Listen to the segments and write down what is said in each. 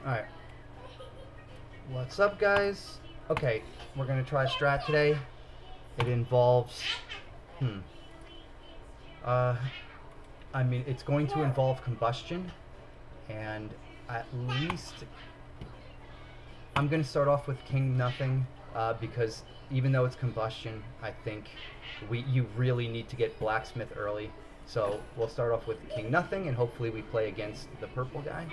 Alright. What's up, guys? Okay, we're gonna try a strat today. It involves... Hmm. Uh, I mean, it's going to involve combustion, and at least... I'm gonna start off with King Nothing, because even though it's combustion, I think you really need to get Blacksmith early. So we'll start off with King Nothing, and hopefully we play against the purple guy.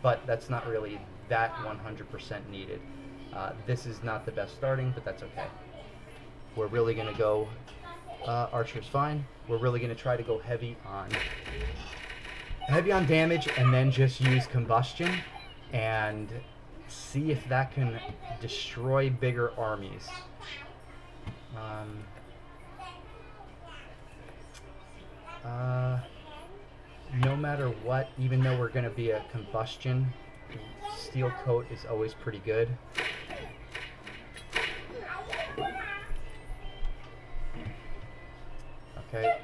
But that's not really that 100% needed. This is not the best starting, but that's okay. We're really going to go Archer's fine. We're really going to try to go heavy on damage, and then just use combustion and see if that can destroy bigger armies. No matter what, even though we're going to be a combustion, steel coat is always pretty good. Okay,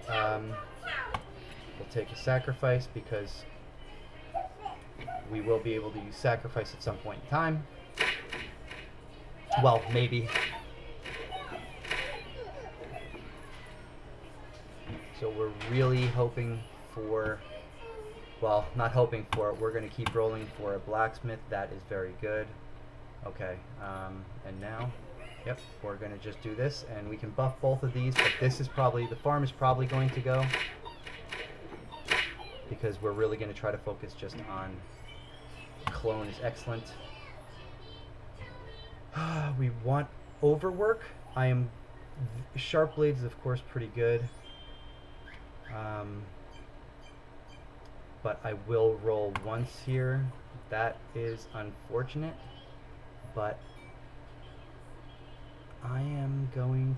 we'll take a sacrifice because we will be able to use sacrifice at some point in time. Well, maybe. So we're really hoping for, well, not hoping for it, we're going to keep rolling for a blacksmith. That is very good. Okay, and now, yep, we're going to just do this, and we can buff both of these, but this is probably, the farm is probably going to go, because we're really going to try to focus just on clone is excellent. We want overwork. Sharp blades is of course pretty good. But I will roll once here. That is unfortunate, but I'm going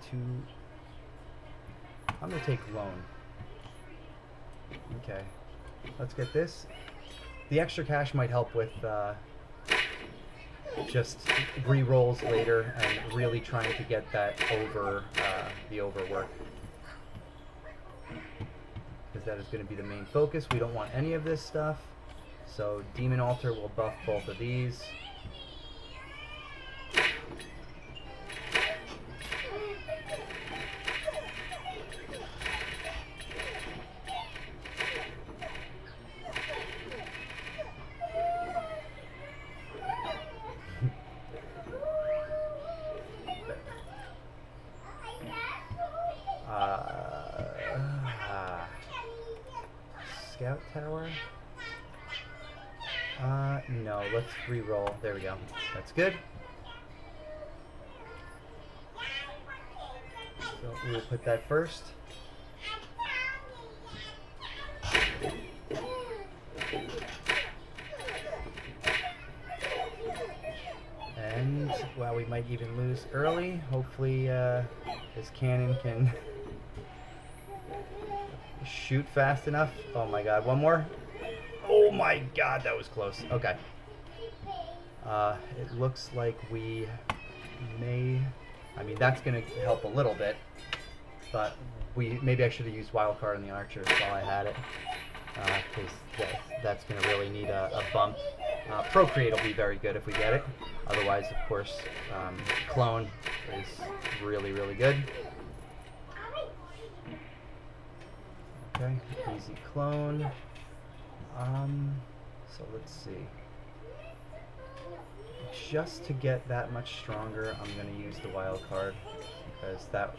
to take loan. Okay, let's get this. The extra cash might help with just re-rolls later and really trying to get that the overwork. Because that is going to be the main focus. We don't want any of this stuff. So Demon Altar will buff both of these. Scout tower? No, let's re-roll. There we go. That's good. So we will put that first. And, well, we might even lose early. Hopefully, this cannon can shoot fast enough. Oh my god, one more. Oh my god, that was close. Okay. It looks like we may... I mean, that's going to help a little bit, but maybe I should have used wildcard on the archers while I had it, because that's going to really need a bump. Procreate will be very good if we get it. Otherwise, of course, clone is really, really good. Okay, easy clone. So let's see. Just to get that much stronger, I'm going to use the wild card, because that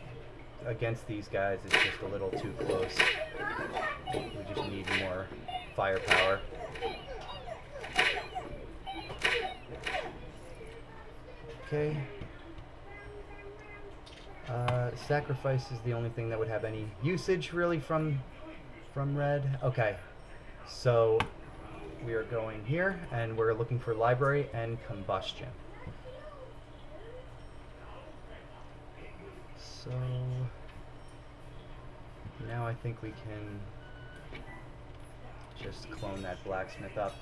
against these guys is just a little too close. We just need more firepower. Okay. Sacrifice is the only thing that would have any usage really from red. Okay, so we are going here and we're looking for library and combustion. So now I think we can just clone that blacksmith up.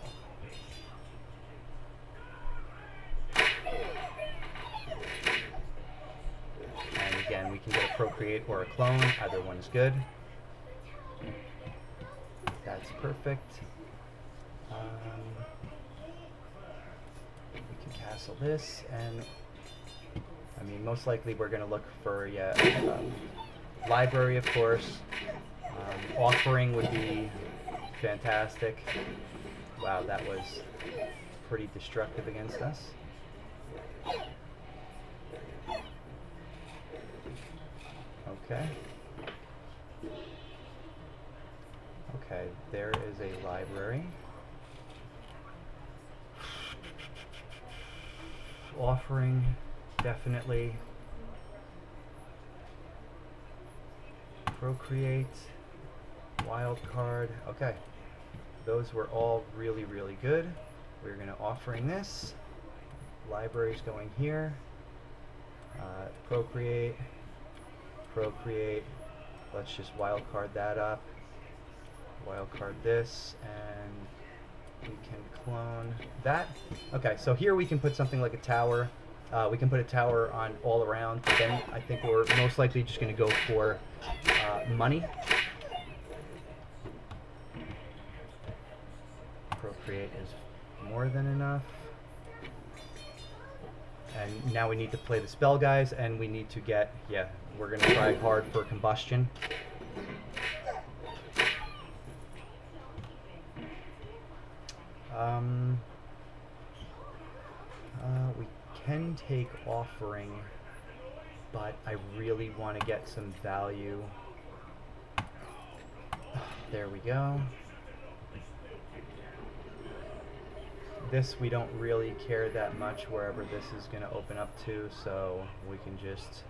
And again, we can get a procreate or a clone. Either one is good. That's perfect. cancel this, and I mean, most likely we're going to look for, library, of course. Offering would be fantastic. Wow, that was pretty destructive against us. Okay. Okay, there is a library. Offering, definitely. Procreate, wild card. Okay, those were all really, really good. We're going to offering this. Library's going here. Procreate, procreate. Let's just wild card that up. Wild card this, and we can clone that. Okay, so here we can put something like a tower. We can put a tower on all around, but then I think we're most likely just going to go for money. Procreate is more than enough. And now we need to play the spell, guys, and we need to get, we're going to try hard for combustion. We can take offering, but I really want to get some value. There we go. This we don't really care that much wherever this is going to open up to, so we can just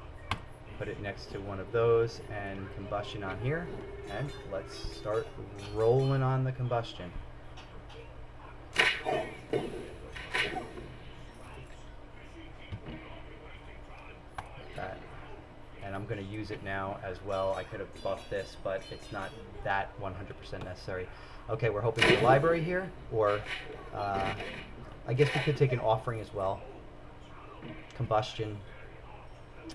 put it next to one of those and combustion on here, and let's start rolling on the combustion. That. And I'm going to use it now as well. I could have buffed this, but it's not that 100% necessary. Okay, we're hoping for the library here, or I guess we could take an offering as well. Combustion.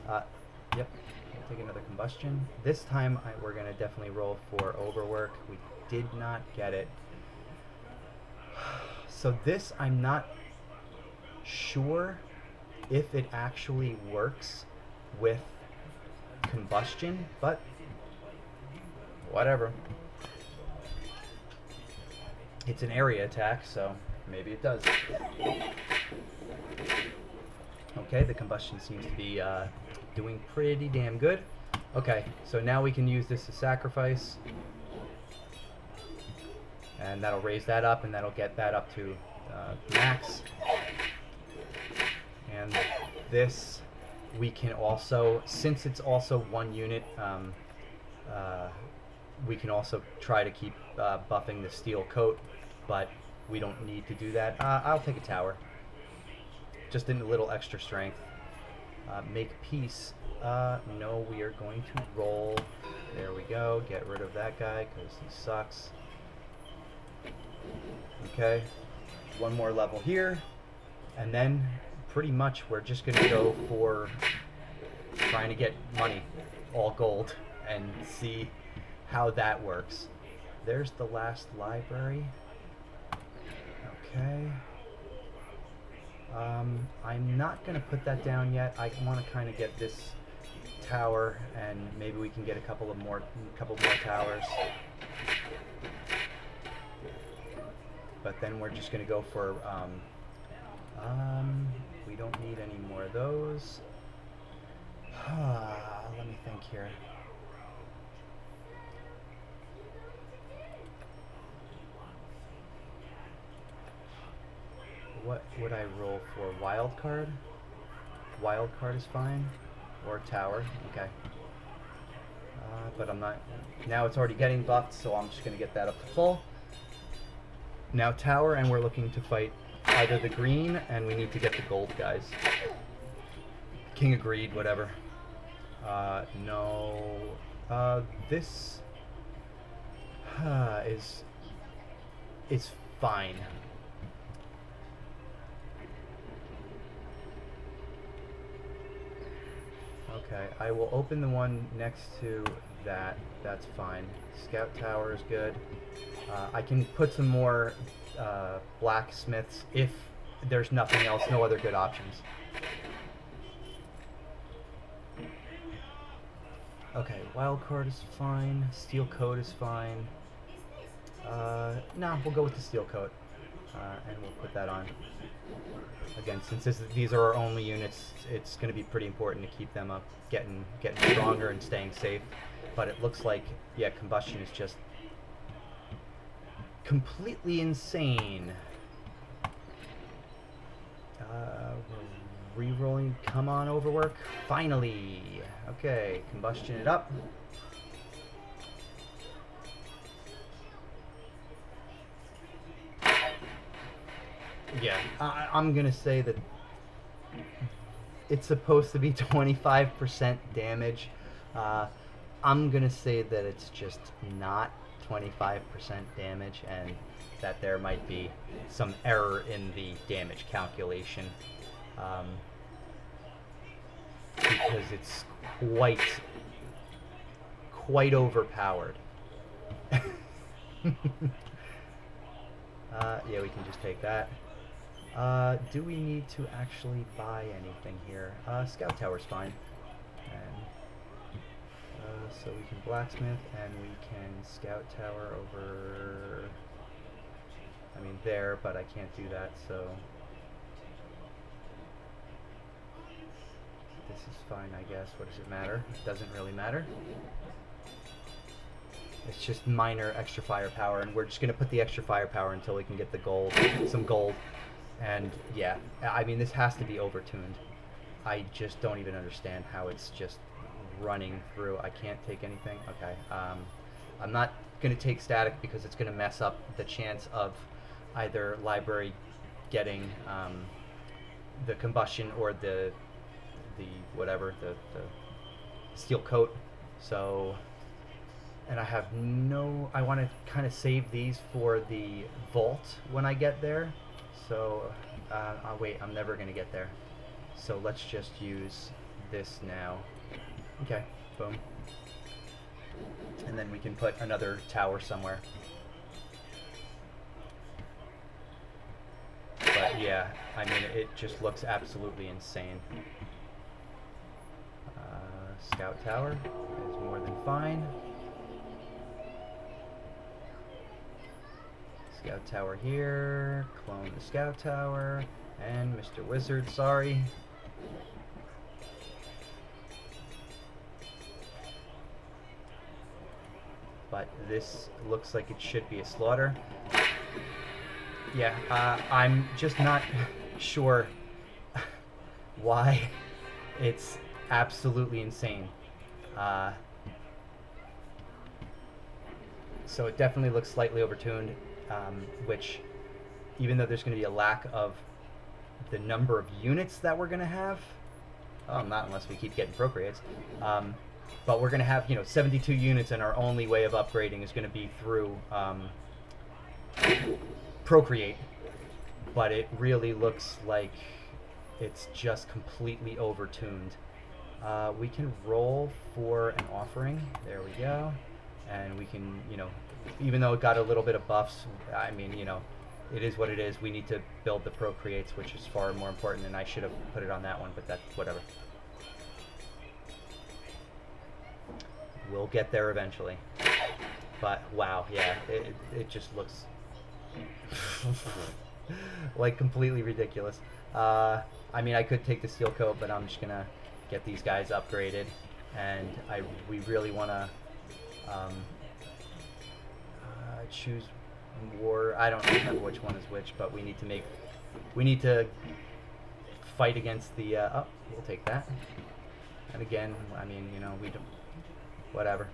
Yep, we'll take another combustion. This time we're going to definitely roll for overwork. We did not get it. So this, I'm not sure if it actually works with combustion, but whatever. It's an area attack, so maybe it does. Okay, the combustion seems to be doing pretty damn good. Okay, so now we can use this as sacrifice. And that'll raise that up, and that'll get that up to max. And this, we can also, since it's also one unit, we can also try to keep buffing the steel coat, but we don't need to do that. I'll take a tower. Just in a little extra strength. Make peace. No, we are going to roll. There we go. Get rid of that guy because he sucks. Okay. One more level here. And then pretty much we're just going to go for trying to get money. All gold. And see how that works. There's the last library. Okay. I'm not going to put that down yet. I want to kind of get this tower, and maybe we can get a couple more towers. But then we're just going to go for, we don't need any more of those. Let me think here. What would I roll for? Wild card? Wild card is fine. Or tower. Okay. But I'm not... Now it's already getting buffed, so I'm just going to get that up to full. Now tower, and we're looking to fight either the green, and we need to get the gold guys. King of Greed, whatever. No. This... is fine. Okay, I will open the one next to that. That's fine. Scout tower is good. I can put some more blacksmiths if there's nothing else, no other good options. Okay, wild card is fine. Steel coat is fine. No, we'll go with the steel coat, and we'll put that on. Again, since these are our only units, it's going to be pretty important to keep them up, getting stronger and staying safe. But it looks like, yeah, combustion is just completely insane. We're re-rolling. Come on, overwork. Finally. Okay, combustion it up. Yeah, I'm gonna say that it's supposed to be 25% damage. I'm gonna say that it's just not 25% damage, and that there might be some error in the damage calculation, because it's quite overpowered. Yeah, we can just take that. Do we need to actually buy anything here? Scout tower's fine. And so we can blacksmith, and we can scout tower over, I mean there, but I can't do that, so this is fine, I guess. What does it matter? It doesn't really matter. It's just minor extra firepower, and we're just going to put the extra firepower until we can get the gold, some gold. And yeah, I mean, this has to be overtuned. I just don't even understand how it's just running through. I can't take anything. Okay. I'm not going to take static because it's going to mess up the chance of either library getting the combustion or the whatever, the steel coat. So, and I have no, I want to kind of save these for the vault when I get there. So, oh wait, I'm never going to get there. So let's just use this now. Okay, boom. And then we can put another tower somewhere. But yeah, I mean, it just looks absolutely insane. Scout tower is more than fine. Scout tower here, clone the scout tower, and Mr. Wizard, sorry. But this looks like it should be a slaughter. Yeah, I'm just not sure why it's absolutely insane. So it definitely looks slightly overtuned, which, even though there's going to be a lack of the number of units that we're going to have, not unless we keep getting procreates, but we're going to have, 72 units, and our only way of upgrading is going to be through procreate. But it really looks like it's just completely overtuned. We can roll for an offering. There we go. And we can, even though it got a little bit of buffs, I mean, it is what it is. We need to build the procreates, which is far more important, and I should have put it on that one, but that's whatever. We'll get there eventually. But wow, yeah, it just looks like completely ridiculous. I mean, I could take the steel coat, but I'm just gonna get these guys upgraded, and we really want to choose war. I don't remember which one is which, but we need to fight against the. Oh, we'll take that. And again, I mean, we don't. Whatever.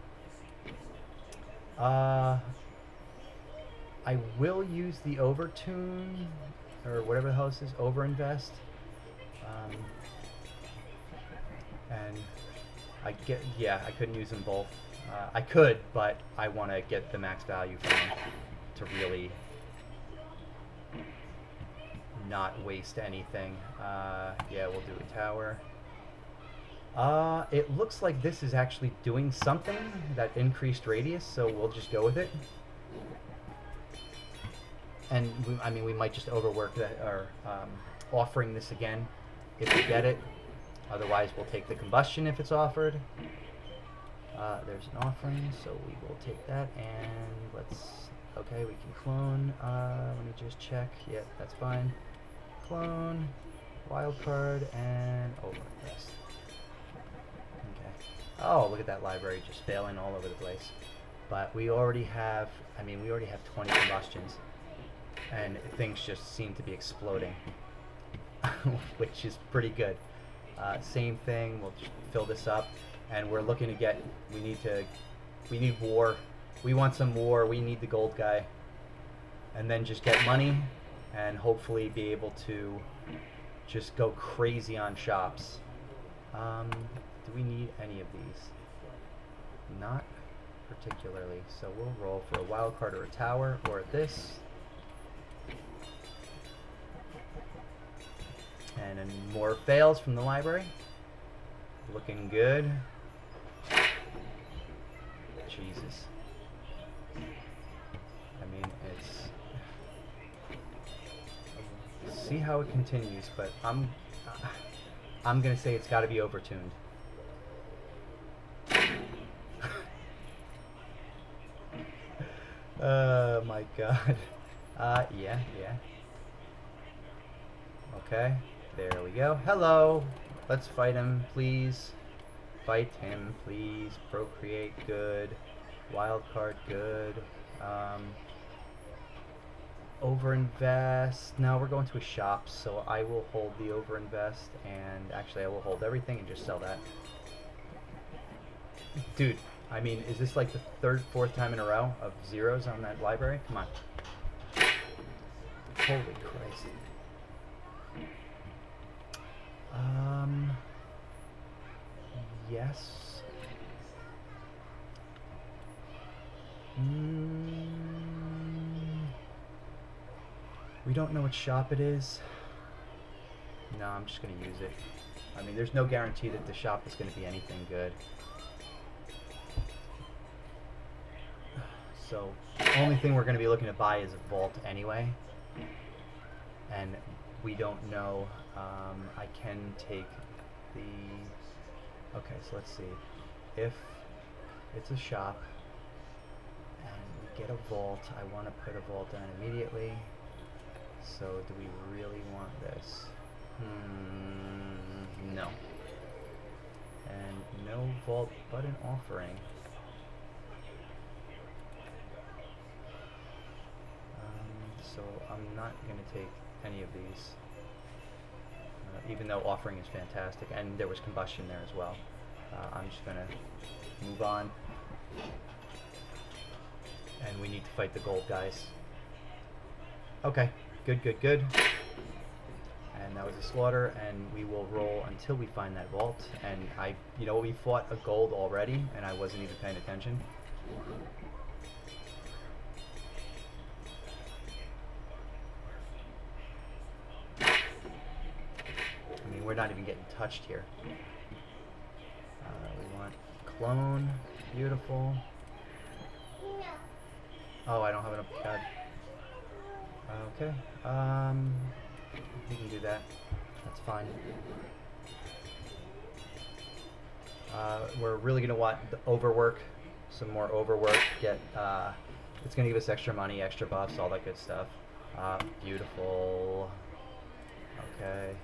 I will use the overtune, or whatever the hell this is, overinvest. And I couldn't use them both. I could, but I want to get the max value from them to really not waste anything. Yeah, we'll do a tower. It looks like this is actually doing something, that increased radius, so we'll just go with it. And I mean, we might just overwork that, or offering this again if we get it. Otherwise, we'll take the combustion if it's offered. There's an offering, so we will take that, and let's, okay, we can clone. Let me just check. Yep, that's fine. Clone, wildcard, and over. Yes. Okay. Oh, look at that library just failing all over the place. But we already have, I mean, we already have 20 combustions, and things just seem to be exploding, which is pretty good. Same thing, we'll just fill this up, and we're looking to get, we need war. We want some war, we need the gold guy. And then just get money, and hopefully be able to just go crazy on shops. Do we need any of these? Not particularly, so we'll roll for a wild card or a tower, or this. And then more fails from the library. Looking good. Jesus. I mean, it's... See how it continues, but I'm gonna say it's gotta be overtuned. Oh my god. Yeah. Okay. There we go. Hello! Let's fight him, please. Fight him, please. Procreate, good. Wildcard, good. Overinvest. No, we're going to a shop, so I will hold the overinvest, and actually I will hold everything and just sell that. Dude, I mean, is this like the third, fourth time in a row of zeros on that library? Come on. Holy Christ. Yes. We don't know what shop it is. No, I'm just going to use it. I mean, there's no guarantee that the shop is going to be anything good. So, the only thing we're going to be looking to buy is a vault anyway. And we don't know. I can take the... Okay, so let's see. If it's a shop and we get a vault, I want to put a vault down immediately. So do we really want this? No. And no vault but an offering. So I'm not going to take any of these. Even though offering is fantastic, and there was combustion there as well. I'm just going to move on. And we need to fight the gold guys. Okay, good. And that was a slaughter, and we will roll until we find that vault. And you know, we fought a gold already, and I wasn't even paying attention. We're not even getting touched here. We want clone. Beautiful. Oh, I don't have enough. God. Okay. We can do that. That's fine. We're really gonna want the overwork. Some more overwork. Get. It's gonna give us extra money, extra buffs, all that good stuff. Beautiful. Okay.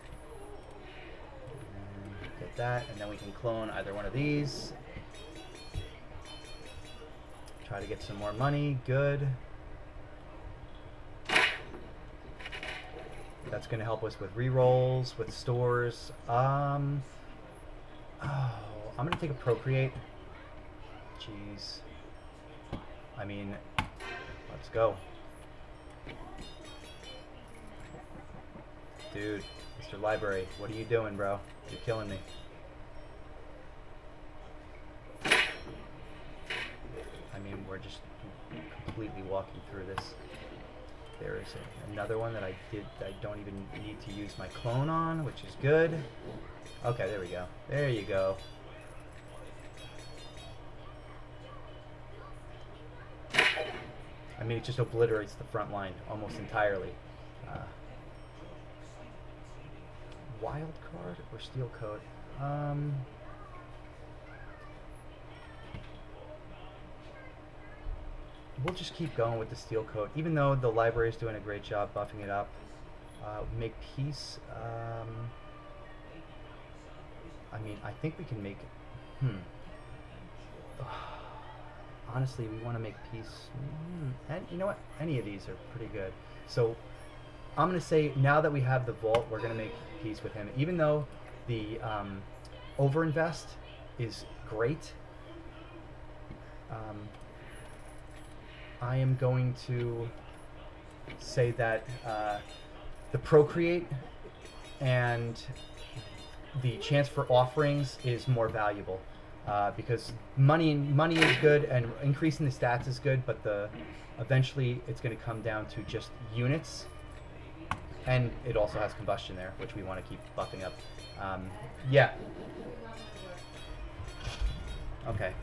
Get that, and then we can clone either one of these. Try to get some more money. Good. That's going to help us with rerolls, with stores. Oh, I'm going to take a procreate. Jeez. I mean, let's go. Dude, Mr. Library, what are you doing, bro? You're killing me. I mean, we're just completely walking through this. There is another one that I don't even need to use my clone on, which is good. Okay, there we go. There you go. I mean, it just obliterates the front line almost entirely. Uh, wild card or steel coat? We'll just keep going with the steel coat, even though the library is doing a great job buffing it up. Make peace. I mean, I think we can make. Honestly, we want to make peace. And you know what? Any of these are pretty good. So I'm going to say now that we have the vault, we're going to make peace with him. Even though the overinvest is great, I am going to say that the procreate and the chance for offerings is more valuable. Because money is good and increasing the stats is good, but eventually it's going to come down to just units, and it also has combustion there, which we want to keep buffing up. Yeah. Okay.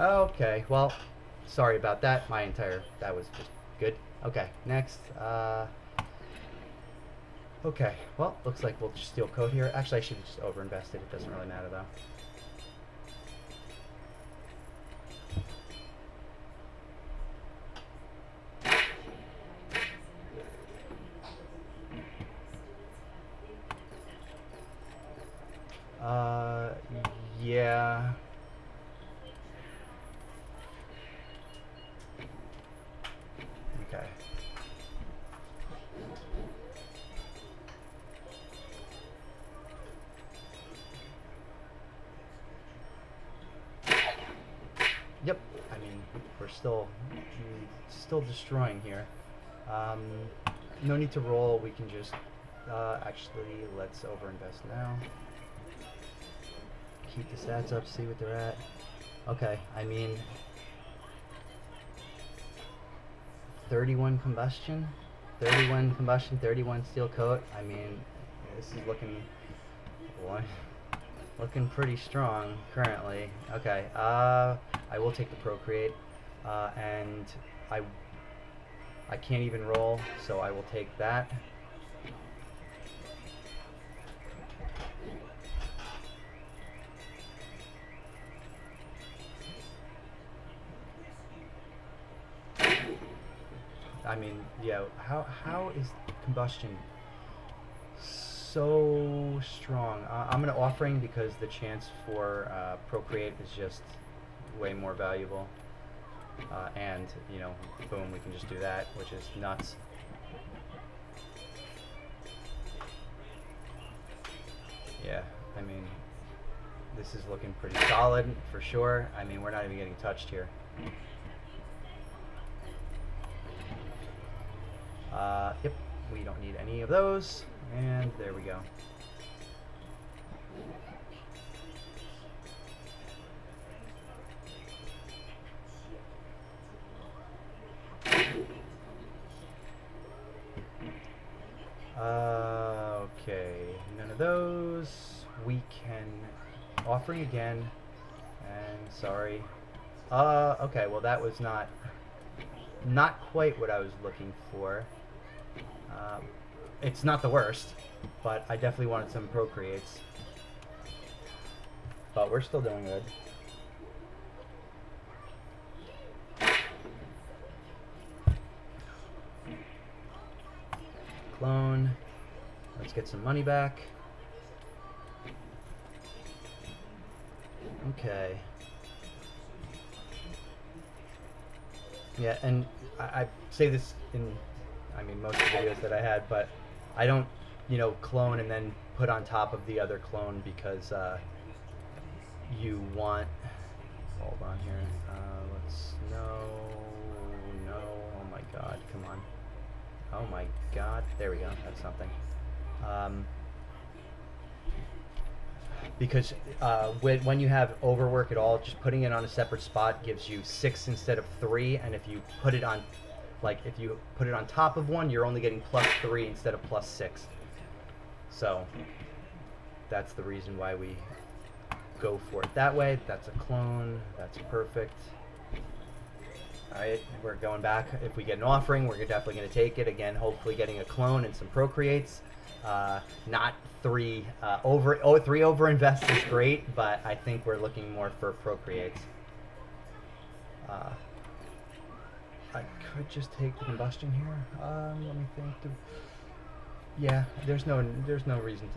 Okay, well, sorry about that. That was just good. Okay, next. Okay, well, looks like we'll just steal code here. Actually, I should have just overinvested. It doesn't really matter, though. Yeah. Okay. Yep. I mean, we're still destroying here. No need to roll. We can just actually let's overinvest now. Keep the stats up. See what they're at. Okay. I mean, 31 combustion, 31 steel coat. I mean, this is looking pretty strong currently. Okay, I will take the procreate, and I can't even roll, so I will take that. I mean, yeah. How is combustion so strong? I'm gonna offering because the chance for procreate is just way more valuable, and you know, boom, we can just do that, which is nuts. Yeah, I mean, this is looking pretty solid for sure. I mean, we're not even getting touched here. Yep, we don't need any of those, and there we go. Okay, none of those. We can offering again, and sorry. Okay, well that was not quite what I was looking for. It's not the worst, but I definitely wanted some procreates. But we're still doing good. Clone. Let's get some money back. Okay. Yeah, and I say this in, I mean, most of the videos that I had, but I don't, you know, clone and then put on top of the other clone because you want, hold on here, let's, no, oh my god, come on. Oh my god, there we go, that's something. Because when you have overwork at all, just putting it on a separate spot gives you 6 instead of 3, and if you put it on, like if you put it on top of one, you're only getting +3 instead of +6. So that's the reason why we go for it that way. That's a clone. That's perfect. Alright, we're going back. If we get an offering, we're definitely going to take it. Again, hopefully getting a clone and some procreates. Not 3 3 over invest is great, but I think we're looking more for procreates. I could just take the combustion here. Let me think. Yeah, there's no reason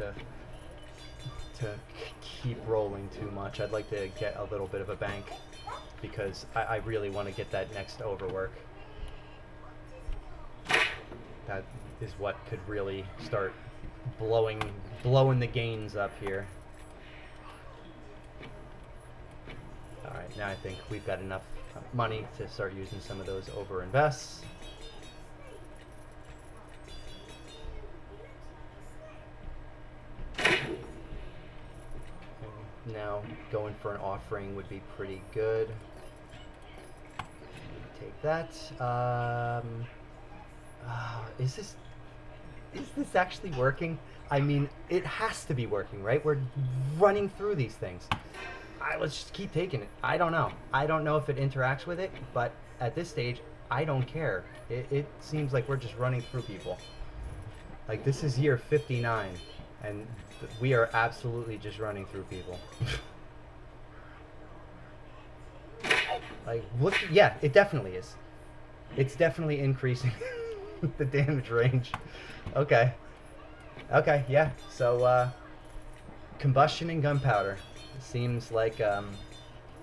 to keep rolling too much. I'd like to get a little bit of a bank because I really want to get that next overwork. That is what could really start blowing the gains up here. Alright, now I think we've got enough money to start using some of those over invests. Now going for an offering would be pretty good. Take that. Is this actually working? I mean, it has to be working, right? We're running through these things. Let's just keep taking it. I don't know. I don't know if it interacts with it, but at this stage, I don't care. It seems like we're just running through people. Like, this is year 59, and we are absolutely just running through people. Like, look, yeah, it definitely is. It's definitely increasing the damage range. Okay. Okay, yeah. So, combustion and gunpowder. Seems like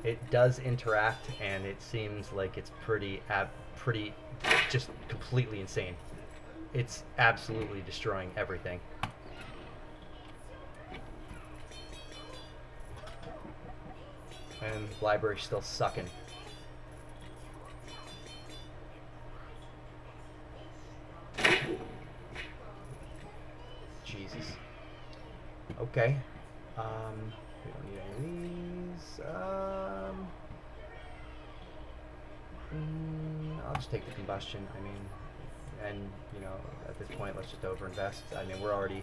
it does interact, and it seems like it's pretty just completely insane. It's absolutely destroying everything. And library's still sucking. Jesus. Okay. We don't need any of these. I'll just take the combustion. I mean, and you know, at this point, let's just overinvest. I mean, we're already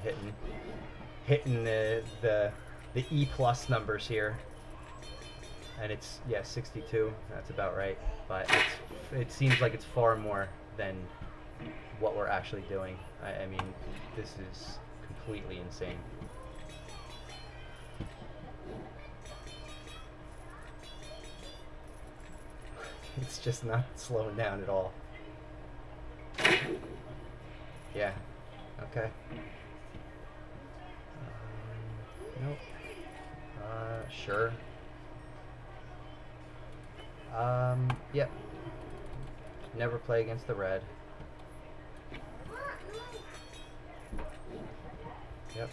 hitting the E plus numbers here, and it's, yeah, 62. That's about right. But it seems like it's far more than what we're actually doing. I mean, this is completely insane. It's just not slowing down at all. Yeah. Okay. Nope. Sure. Yep. Never play against the red. Yep.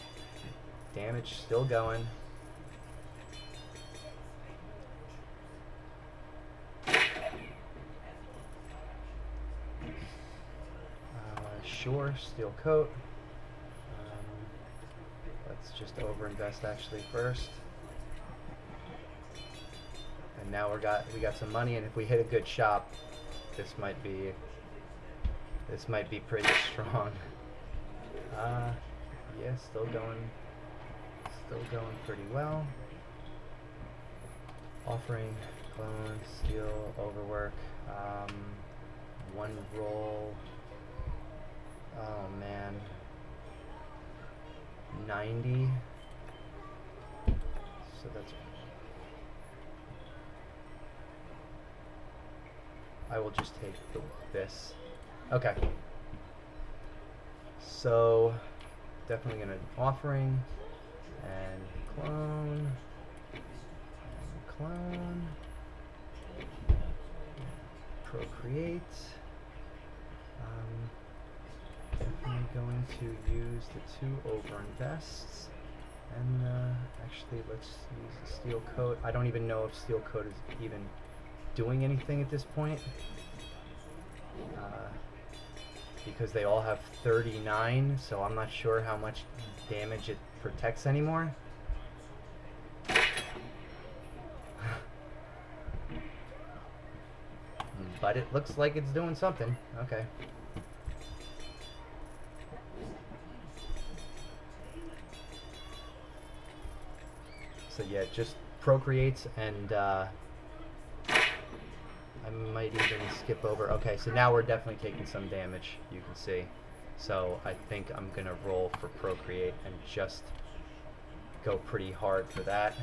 Damage still going. Sure, steel coat. Let's just overinvest actually first. And now we got some money, and if we hit a good shop, this might be pretty strong. Yeah, still going pretty well. Offering, clone, steel, overwork, one roll. Oh man, 90. So that's. I will just take this. Okay. So definitely gonna offering and clone and clone. Procreate. Definitely going to use the 2 overinvests. And actually, let's use the steel coat. I don't even know if steel coat is even doing anything at this point. Because they all have 39, so I'm not sure how much damage it protects anymore. But it looks like it's doing something. Okay. So yeah, it just procreates, and I might even skip over. Okay, so now we're definitely taking some damage, you can see. So I think I'm gonna roll for procreate and just go pretty hard for that.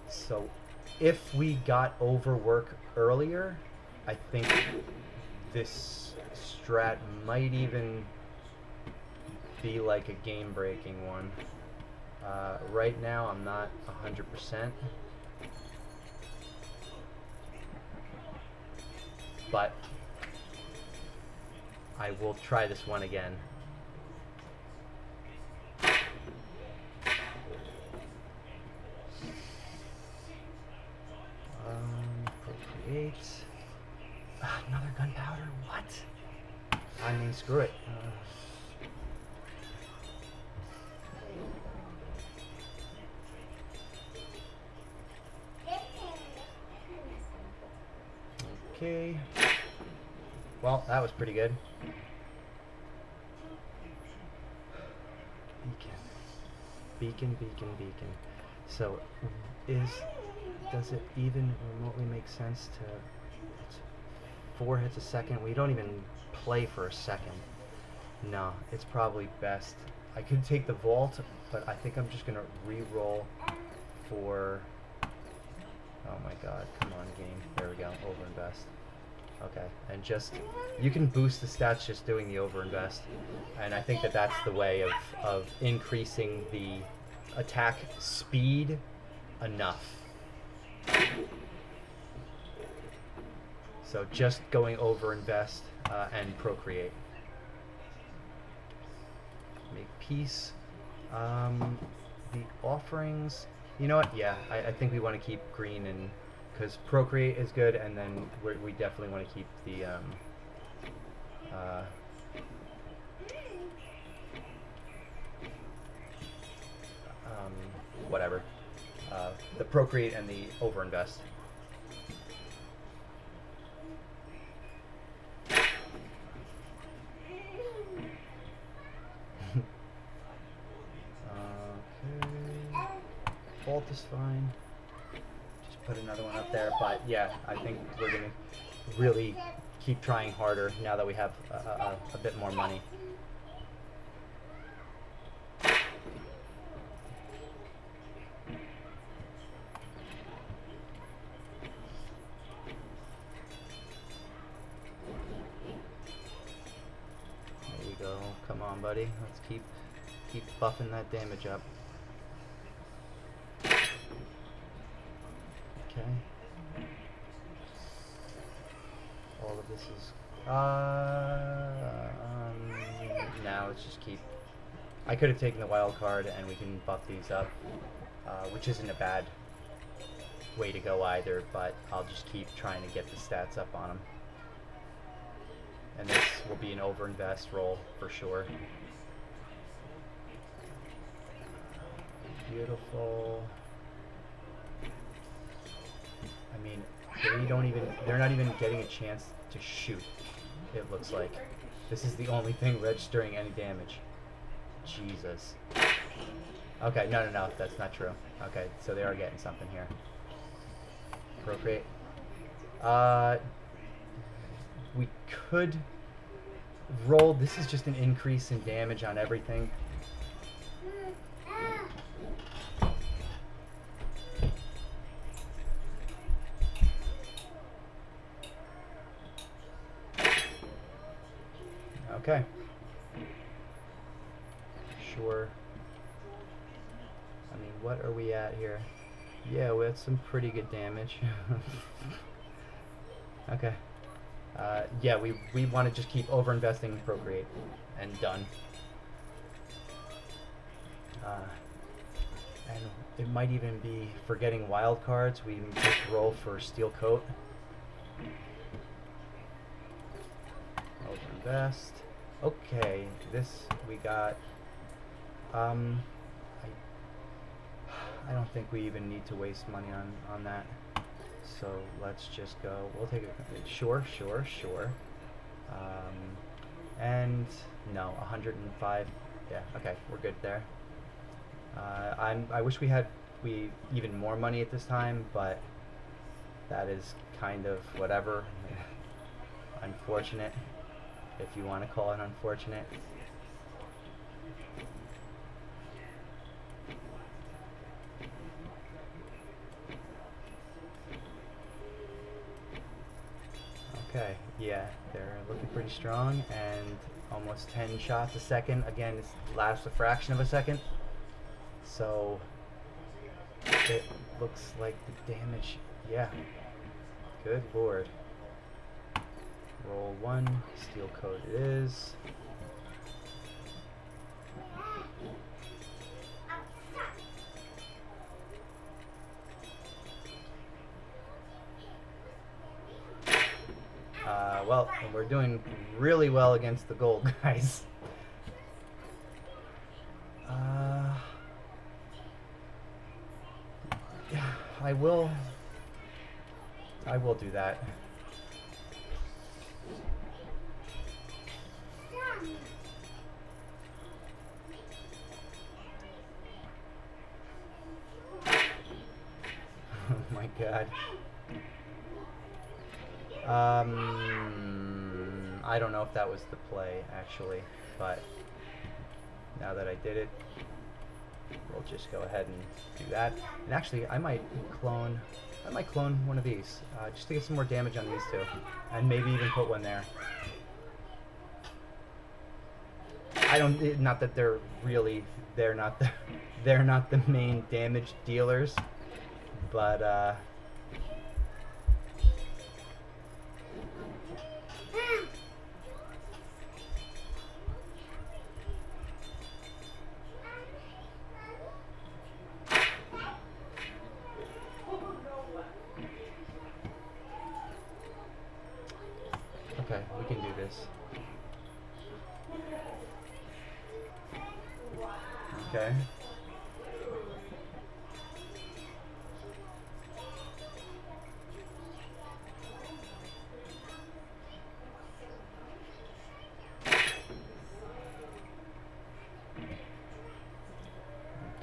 So if we got overwork earlier, I think this strat might even be like a game-breaking one. Right now I'm not 100%, but I will try this one again. Procreate. Another gunpowder? What? I mean, screw it. Okay. Well, that was pretty good. Beacon, beacon, beacon. So, does it even remotely make sense to... It's 4 hits a second. We don't even play for a second. No, it's probably best. I could take the vault, but I think I'm just gonna re-roll for... Oh my god, come on game. There we go, overinvest. Okay, and just, you can boost the stats just doing the overinvest. And I think that that's the way of increasing the attack speed enough. So just going overinvest and procreate. Make peace. The offerings, you know what? Yeah, I think we want to keep green, and because procreate is good, and then we definitely want to keep the whatever, the procreate and the overinvest. Vault is fine. Just put another one up there, but yeah, I think we're gonna really keep trying harder now that we have a bit more money. There you go. Come on, buddy. Let's keep buffing that damage up. Okay. All of this is now let's just keep. I could have taken the wild card and we can buff these up, which isn't a bad way to go either, but I'll just keep trying to get the stats up on them. And this will be an overinvest roll for sure. Beautiful. I mean, they're not even getting a chance to shoot, it looks like. This is the only thing registering any damage. Jesus. Okay, no, that's not true. Okay, so they are getting something here. Procreate. We could roll, this is just an increase in damage on everything. Okay. Sure. I mean, what are we at here? Yeah, we had some pretty good damage. Okay. Yeah, we want to just keep over-investing in Procreate. And done. And it might even be for getting wild cards. We just roll for Steel Coat. Over-invest. Okay, this we got. I don't think we even need to waste money on that. So let's just go. We'll take it. Sure. And no, 105. Yeah. Okay, we're good there. I wish we had even more money at this time, but that is kind of whatever. Unfortunate, if you want to call it unfortunate. Okay, yeah, they're looking pretty strong, and almost 10 shots a second. Again, it lasts a fraction of a second. So it looks like the damage, yeah. Good lord. Roll 1, Steel Coat it is. Well, we're doing really well against the gold guys. I will do that. Oh my god. I don't know if that was the play, actually, but now that I did it, we'll just go ahead and do that. And actually, I might clone one of these, just to get some more damage on these two, and maybe even put one there. Not that they're not the main damage dealers, but okay, we can do this. Okay.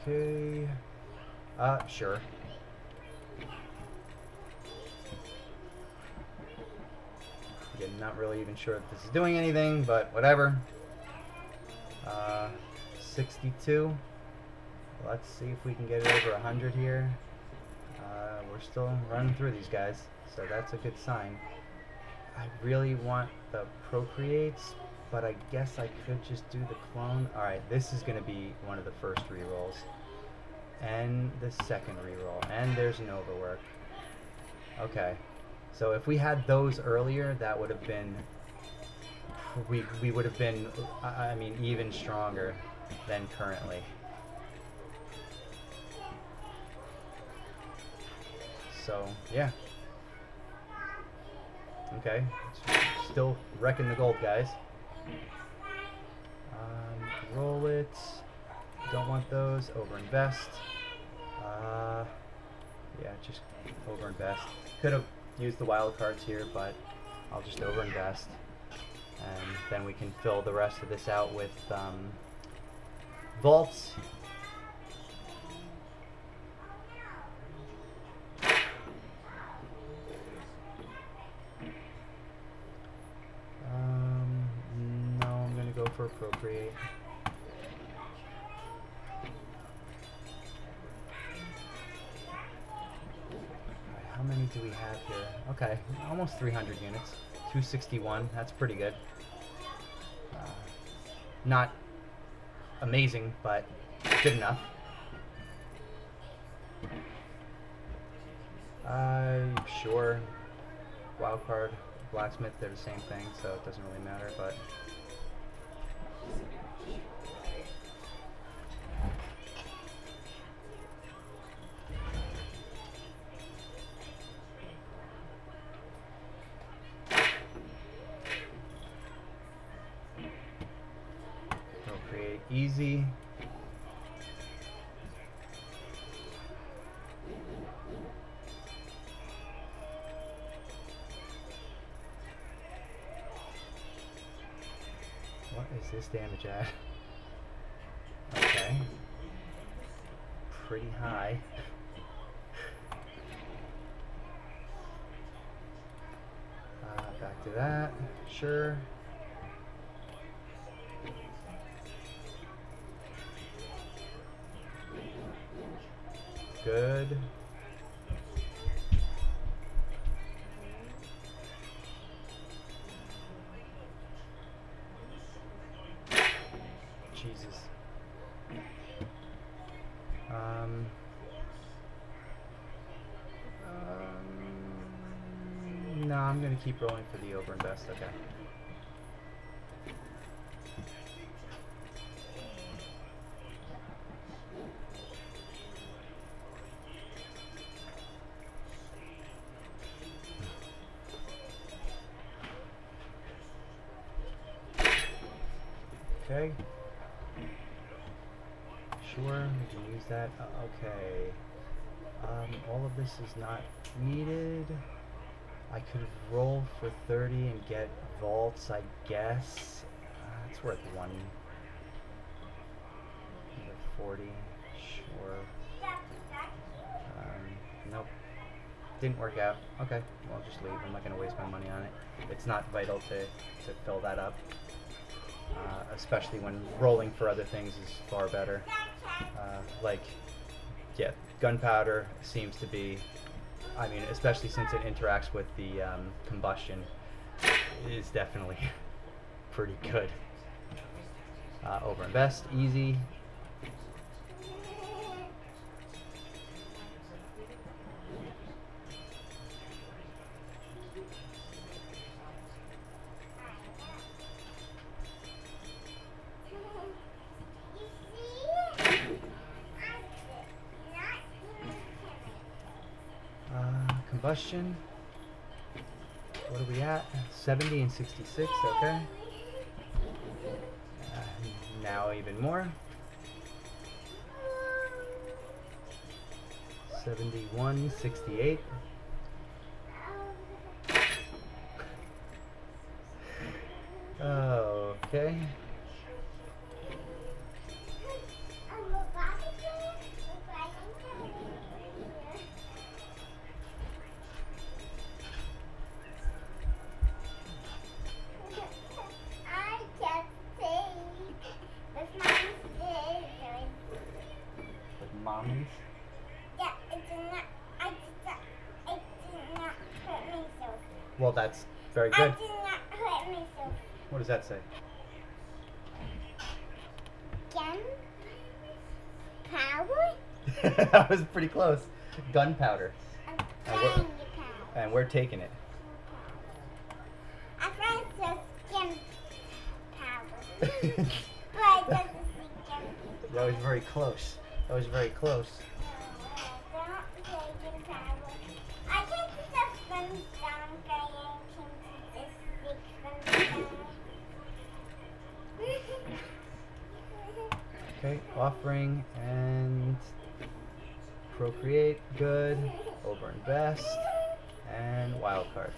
Okay. Sure. Again, not really even sure if this is doing anything, but whatever. 62. Let's see if we can get it over 100 here. We're still running through these guys, so that's a good sign. I really want the Procreates, but I guess I could just do the clone. Alright, this is going to be one of the first rerolls. And the second reroll. And there's an overwork. Okay. So if we had those earlier, that would have been... We would have been, I mean, even stronger than currently. So, yeah. Okay. Still wrecking the gold, guys. Roll it. Don't want those. Overinvest. Yeah, just overinvest. Could have used the wild cards here, but I'll just overinvest. And then we can fill the rest of this out with vaults. No, I'm going to go for Appropriate. How many do we have here? Okay, almost 300 units. 261, that's pretty good. Not amazing, but good enough. Sure. Wildcard, blacksmith, they're the same thing, so it doesn't really matter, but we'll create easy. What is this damage at? Okay. Pretty high. Back to that. Sure. Good. Jesus. No, I'm gonna keep rolling for the overinvest. Okay. Okay. Sure, we can use that. Okay. All of this is not needed. I could roll for 30 and get vaults, I guess. It's worth one. 40, sure. Nope. Didn't work out. Okay, well, I'll just leave. I'm not going to waste my money on it. It's not vital to fill that up. Especially when rolling for other things is far better. Like, yeah, gunpowder seems to be, I mean, especially since it interacts with the combustion, it is definitely pretty good. Overinvest, easy. Combustion. What are we at? 70 and 66, okay. Now even more. 71, 68. Okay. Mommies? Yeah, it did not hurt myself. Well, that's very good. I did not hurt myself. What does that say? Gunpowder? That was pretty close. Gunpowder. And we're taking it. I thought it said skin powder. But it doesn't say skin. That was very close. That was very close. Don't say skin powder. I think it's a fun song going into this big Okay, offering and procreate, good. Overinvest and wildcard.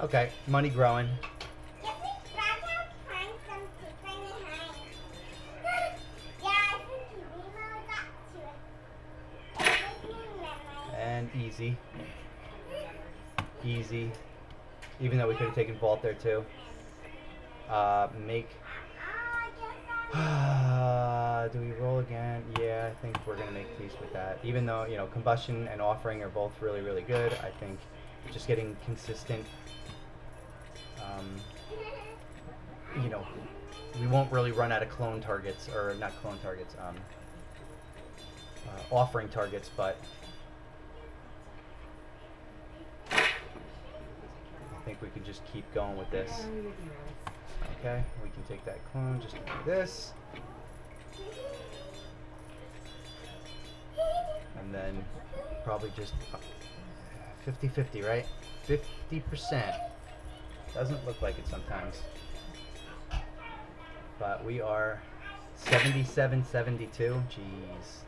Okay, money growing. And easy. Easy. Even though we could have taken vault there too. Make. Do we roll again? Yeah, I think we're gonna make peace with that. Even though, you know, combustion and offering are both really, really good, I think just getting consistent You know, we won't really run out of clone targets, or not clone targets, offering targets, but I think we can just keep going with this. Okay, we can take that clone, just do this. And then probably just 50-50, right? 50%. Doesn't look like it sometimes. But we are 77-72. Jeez.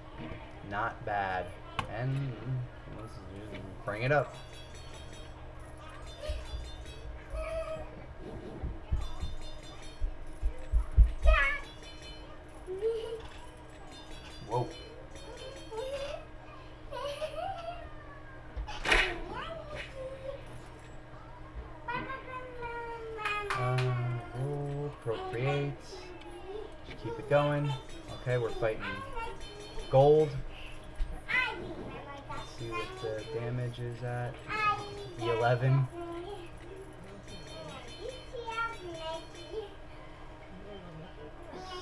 Not bad. And let's bring it up. Whoa. Roll, procreate. Just keep it going. Okay, we're fighting gold. Let's see what the damage is at. E11.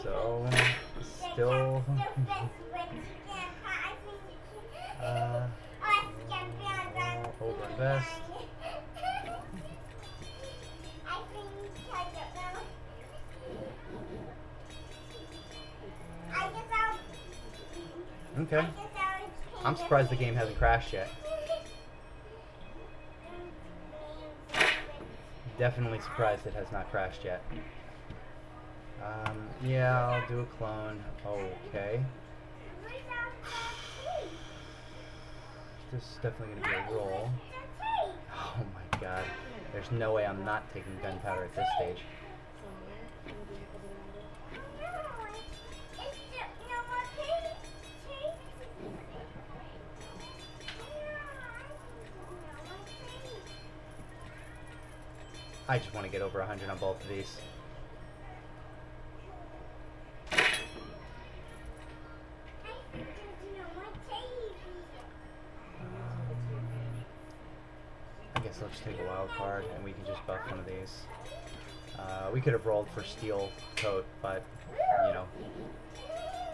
So, still. Overinvest. Okay. I'm surprised the game hasn't crashed yet. Definitely surprised it has not crashed yet. Yeah, I'll do a clone. Okay. This is definitely going to be a roll. Oh my god. There's no way I'm not taking gunpowder at this stage. I just want to get over 100 on both of these. I guess I'll just take a wild card and we can just buff one of these. We could have rolled for steel coat, but you know,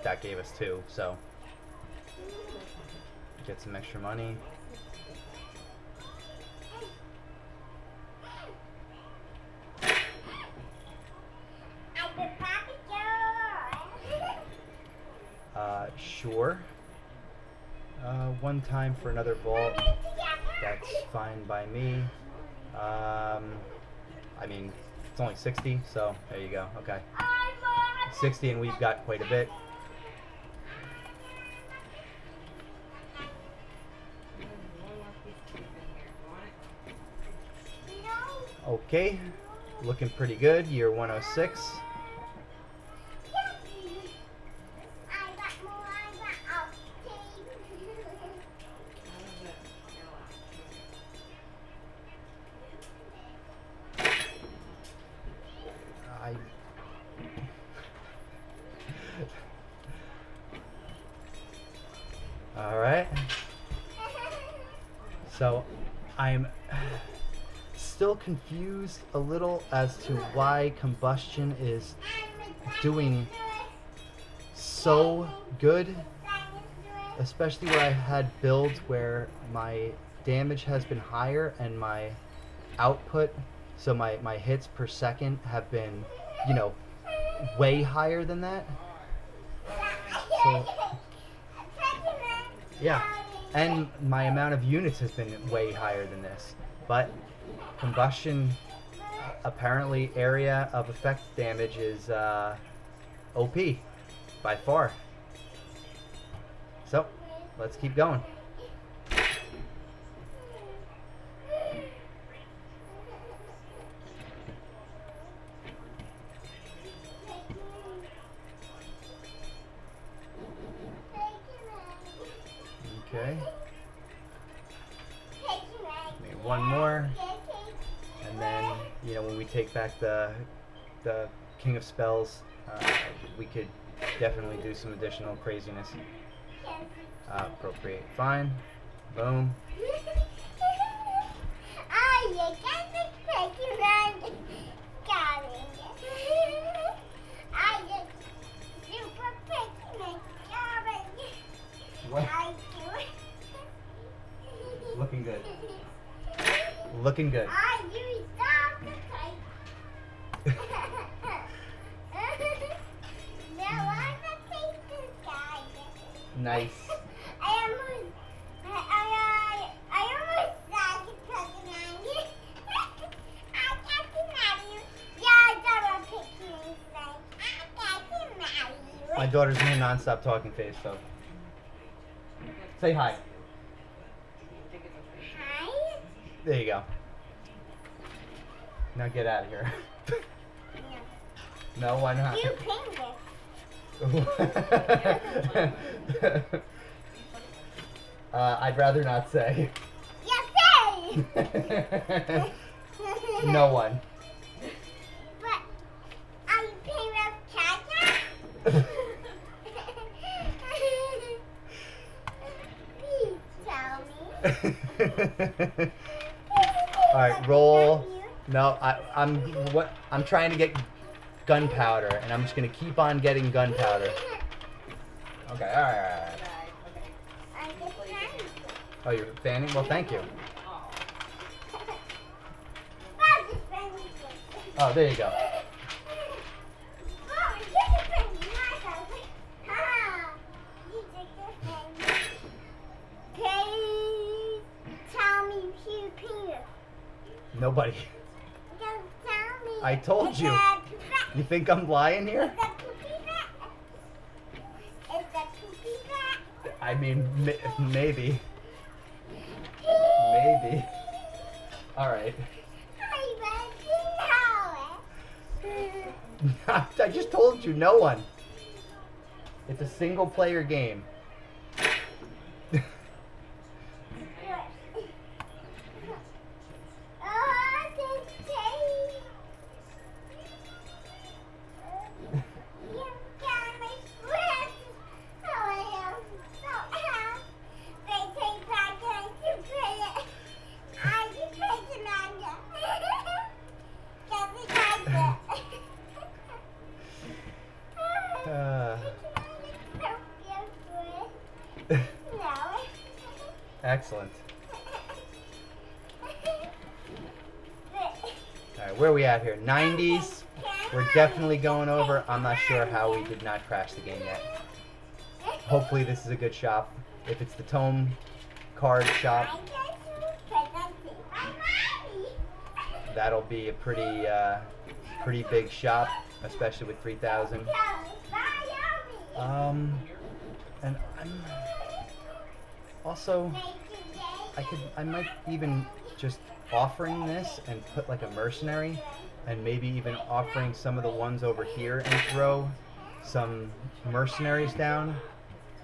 that gave us 2, so get some extra money. Sure. One time for another vault. That's fine by me. I mean, it's only 60, so there you go. Okay. 60, and we've got quite a bit. Okay. Looking pretty good. Year 106. Alright. So, I'm still confused a little as to why combustion is doing so good. Especially where I had builds where my damage has been higher and my output, so my hits per second have been, you know, way higher than that. So, yeah, and my amount of units has been way higher than this. But combustion, apparently area of effect damage is OP by far. So, let's keep going. Okay. Maybe one more. And then, you know, when we take back the King of Spells, we could definitely do some additional craziness. Appropriate. Fine. Boom. Looking good. You stop the tape. Now I'm gonna take this guy. Nice. I almost died because of you. I got to marry you. Yeah, I got a picture and say, I got to marry you. My daughter's in her non-stop talking phase, so say hi. Hi. There you go. Now get out of here. No, why not? You pinged it. I'd rather not say. Yes, say. No one. What? Are you paying with Chacha? Please tell me. All right, roll. No, I'm trying to get gunpowder, and I'm just gonna keep on getting gunpowder. Okay, all right. I just fanning. Oh, you're fanning? Well, thank you. Mom, just fanning. Oh, there you go. Mom, you just fanning my house. Ha! You just fanning. Please tell me who Peter. Nobody. Just tell me. I told you. You think I'm lying here? Is that poopy rat? Is that poopy rat? I mean, maybe. Maybe. All right. I just told you, no one. It's a single player game. Excellent. All right, where are we at here? 90s. We're definitely going over. I'm not sure how we did not crash the game yet. Hopefully this is a good shop. If it's the Tome card shop, that'll be a pretty big shop, especially with 3,000. And I'm also, I might even just offering this and put like a mercenary, and maybe even offering some of the ones over here and throw some mercenaries down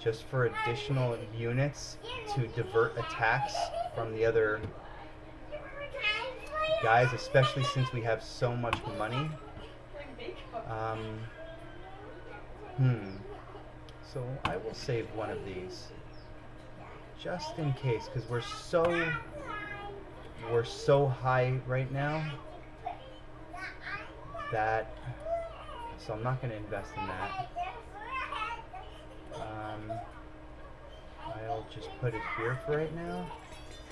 just for additional units to divert attacks from the other guys, especially since we have so much money. So I will save one of these just in case, because we're so high right now that, so I'm not going to invest in that. I'll just put it here for right now,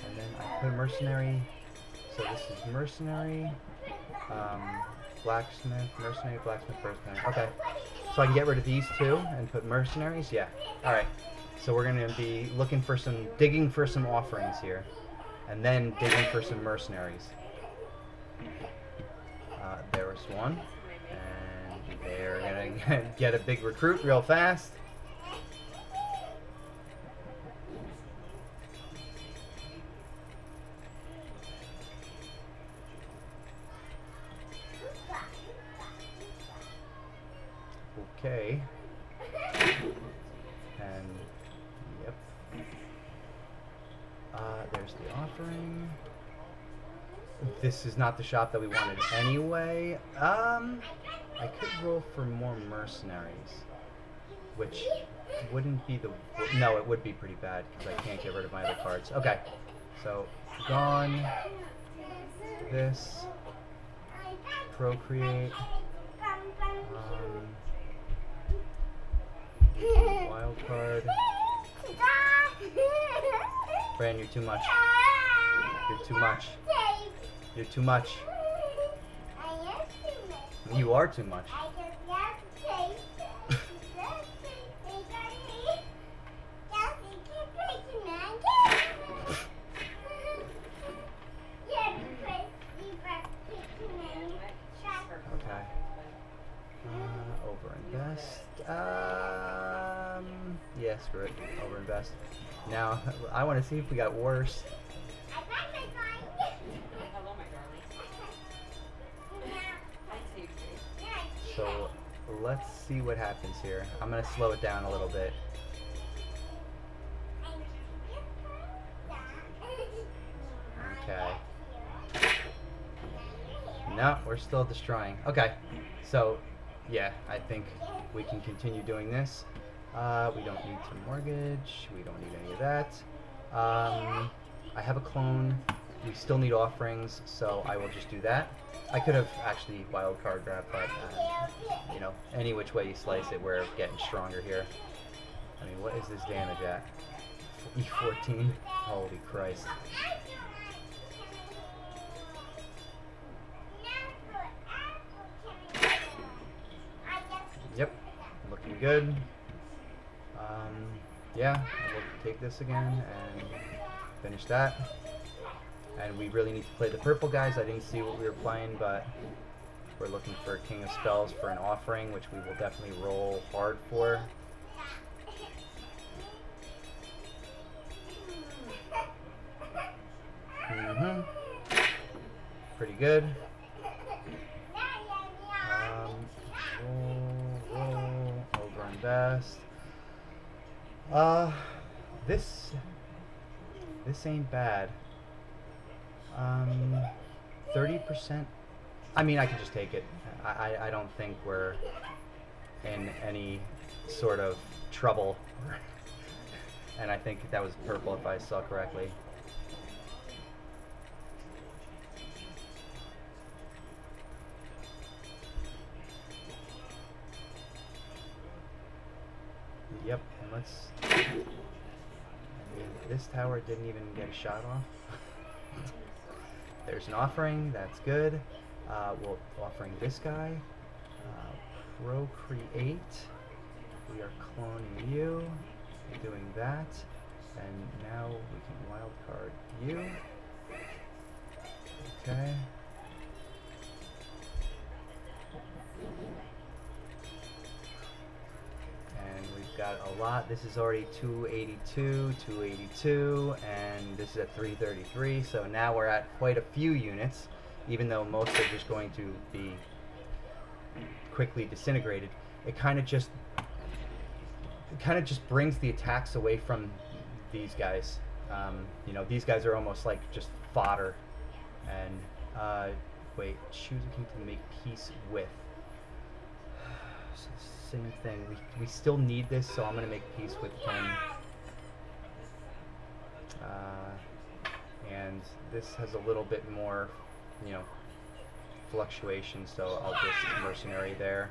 and then I put mercenary. So this is mercenary, blacksmith, mercenary, blacksmith, mercenary. Okay, so I can get rid of these two and put mercenaries. Yeah. All right. So we're going to be looking for digging for some offerings here, and then digging for some mercenaries. There was one, and they're going to get a big recruit real fast. Okay. And, yep. There's the offering. This is not the shop that we wanted anyway. I could roll for more mercenaries, which wouldn't be no, it would be pretty bad because I can't get rid of my other cards. Okay, so gone. This. Procreate. Wild card. Fran, you're too much. You're too much. You're too much. I am too much. You are too much. I just love taste. Love taste. They got me. Just keep taking mango. Yeah, because you were taking mango. Okay. Overinvest. Yeah, screw it. Overinvest. Now, I want to see if we got worse. I got my phone. Hello, my darling. Hi, Stevie. So, let's see what happens here. I'm going to slow it down a little bit. Okay. No, we're still destroying. Okay. So, yeah, I think we can continue doing this. We don't need to mortgage. We don't need any of that. I have a clone. We still need offerings, so I will just do that. I could have actually wild card grabbed, but you know, any which way you slice it, we're getting stronger here. I mean, what is this damage at? E14? Holy Christ. Yep, looking good. Yeah, we'll take this again and finish that. And we really need to play the purple guys. I didn't see what we were playing, but we're looking for King of Spells for an offering, which we will definitely roll hard for. Pretty good. Roll, overinvest. This ain't bad. 30%. I mean, I can just take it. I don't think we're in any sort of trouble. And I think that was purple if I saw correctly. Yep, and let's... I mean, this tower didn't even get a shot off. There's an offering, that's good. We'll offering this guy. Procreate. We are cloning you. Doing that. And now we can wildcard you. Okay. And we've got a lot. This is already 282, 282, and this is at 333. So now we're at quite a few units, even though most are just going to be quickly disintegrated. It kind of just brings the attacks away from these guys. You know, these guys are almost like just fodder. And wait, choose a king to make peace with. Same thing. We still need this, so I'm gonna make peace with him. And this has a little bit more, you know, fluctuation, so I'll just mercenary there.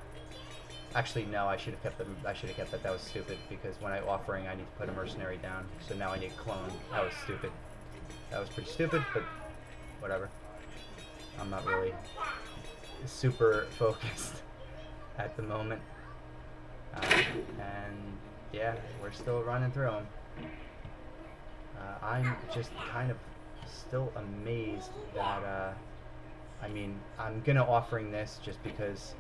Actually, no, I should have kept them. I should have kept that. That was stupid because when I offering, I need to put a mercenary down. So now I need clone. That was stupid. That was pretty stupid, but whatever. I'm not really super focused at the moment. And yeah, we're still running through them. I'm just kind of still amazed that, I mean, I'm gonna offering this just because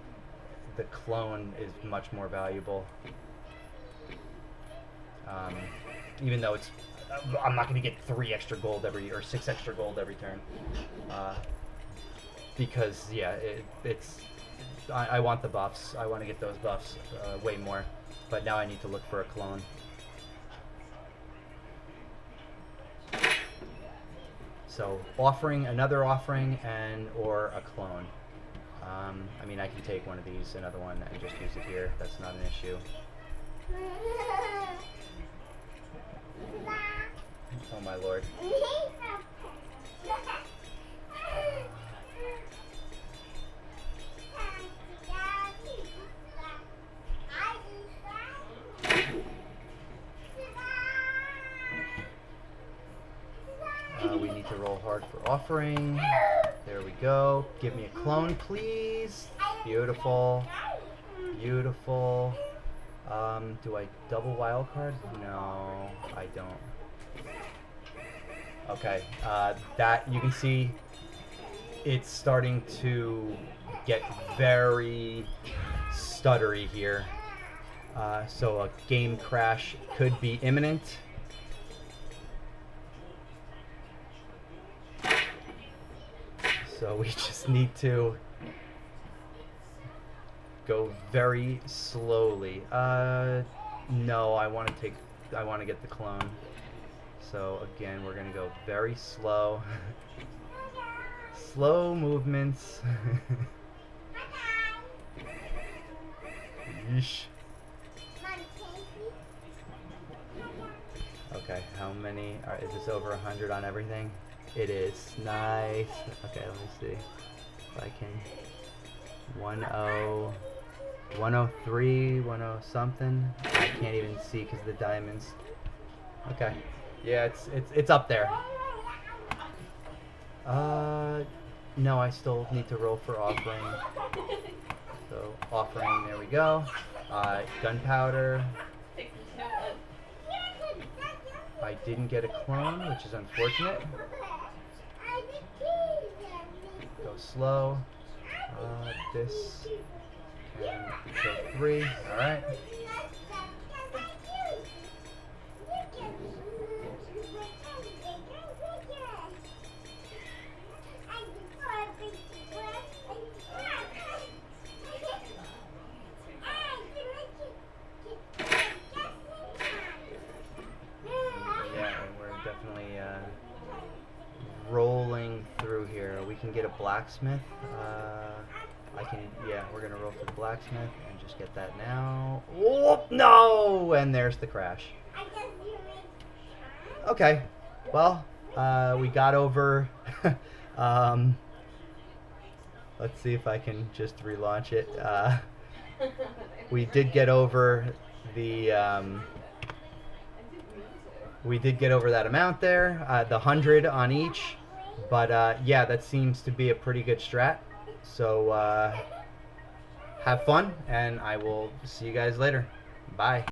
the clone is much more valuable. Even though it's, I'm not gonna get 3 extra gold every, or 6 extra gold every turn. Because yeah, it's, I want the buffs. I want to get those buffs way more. But now I need to look for a clone. So offering, another offering, and or a clone. I mean, I can take one of these, another one, and just use it here. That's not an issue. Oh my lord. We need to roll hard for offering. There go. Give me a clone, please. Beautiful. Beautiful. Do I double wild card? No, I don't. Okay, that you can see it's starting to get very stuttery here. So a game crash could be imminent. So we just need to go very slowly. No, I want to get the clone. So again, we're gonna go very slow. Slow movements. Yeesh. Okay, how many? Is this over 100 on everything? It is. Nice. Okay, let me see if I can. 10, 103, 10 something. I can't even see because of the diamonds. Okay. Yeah, it's up there. No, I still need to roll for offering. So offering, there we go. Gunpowder. I didn't get a clone, which is unfortunate. Go slow. This and go 3. All right. Definitely rolling through here. We can get a blacksmith. Yeah, we're gonna roll for the blacksmith and just get that now. Oh no! And there's the crash. Okay, well, we got over. Let's see if I can just relaunch it. We did get over the. We did get over that amount there, the 100 on each, but yeah, that seems to be a pretty good strat. So have fun, and I will see you guys later. Bye.